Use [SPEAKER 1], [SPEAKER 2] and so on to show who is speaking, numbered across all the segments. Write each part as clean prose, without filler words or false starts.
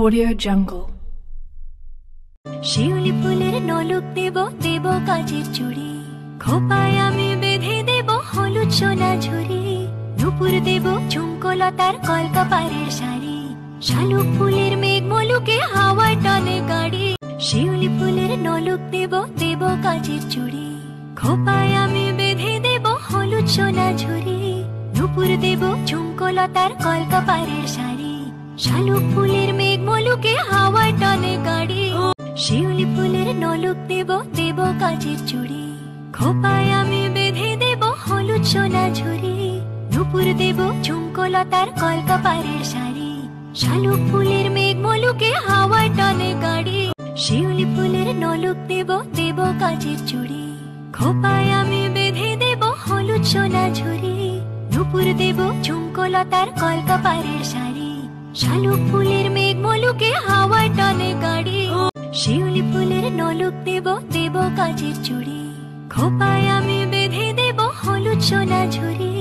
[SPEAKER 1] Audio Jungle.
[SPEAKER 2] শিউলি ফুলের নলক দেব দেব কাচের চুড়ি, খোপায় আমি বেঁধে দেব হলুদ সোনা ঝুরি, নুপুর দেব ঝুমকোলতার কলকাপাড়ের শাড়ি, শালুক ফুলের মেঘ মলুকে হাওয়ায় টানে গাড়ি। শিউলি ফুলের নলক দেব দেব কাচের চুড়ি, খোপায় আমি বেঁধে দেব হলুদ সোনা ঝুরি, নুপুর দেব ঝুমকোলতার কলকাপাড়ের শাড়ি, শালুক ফুলের মেঘ মলুকে হাওয়ায় টানে গাড়ি। শিউলি ফুলের নলক দেব দেব কাচের চুড়ি, খোপায় আমি বেঁধে দেব হলুদ সোনা ঝুরি, নুপুর দেব ঝুমকোলতার কলকাপাড়ের শাড়ি, শালুক ফুলের মেঘ মলুকে হাওয়ায় টানে গাড়ি। শিউলি ফুলের নলক দেব দেব কাচের চুড়ি, খোপায় আমি বেঁধে দেব হলুদ সোনা ঝুরি, নুপুর দেব ঝুমকোলতার কলকাপাড়ের শাড়ি, শালুক ফুলের মেঘ মলুকে হাওয়ায় টানে গাড়ি। শিউলি ফুলের নলক দেব দেব কাচের চুড়ি, খোপায় আমি বেঁধে দেব হলুদ সোনা ঝুরি,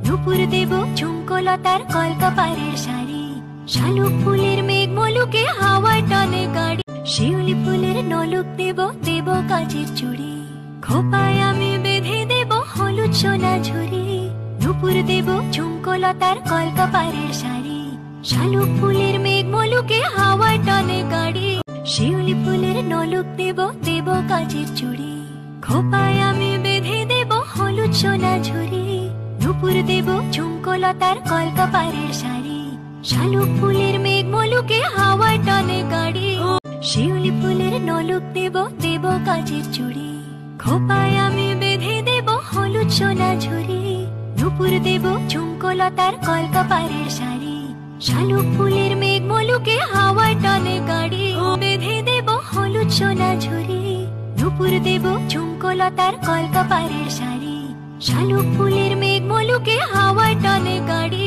[SPEAKER 2] নুপুর দেব ঝুমকোলতার কলকাপাড়ের শাড়ি, শালুক ফুলের মেঘ মলুকে হাওয়ায় টানে গাড়ি। শিউলি ফুলের নলক দেব দেব কাচের চুড়ি, খোপায় আমি বেঁধে দেব হলুদ সোনা ঝুরি, নুপুর দেব ঝুমকোলতার কলকাপাড়ের শাড়ি, শালুক ফুলের মেঘ মলুকে হাওয়ায় টানে গাড়ি। শিউলি ফুলের নলক দেব দেব কাচের চুড়ি, খোপায় আমি বেঁধে দেব হলুদ সোনা ঝুরি, নুপুর দেব ঝুমকোলতার কলকাপাড়ের শাড়ি, শালুক ফুলের মেঘ মলুকে হাওয়ায় টানে গাড়ি। শিউলি ফুলের নলক দেব দেব কাচের চুড়ি, খোপায় আমি বেঁধে দেব হলুদ সোনা ঝুরি, নুপুর দেব ঝুমকোলতার কলকাপাড়ের শাড়ি, শালুক ফুলের মেঘ মলুকে হাওয়ায় টানে গাড়ি। বেঁধে দেব হলুদ সোনা ঝুরি, নুপুর দেব ঝুমকোলতার কলকাপাড়ের শাড়ি, শালুক ফুলের মেঘ মলুকে হাওয়ায় টানে গাড়ি।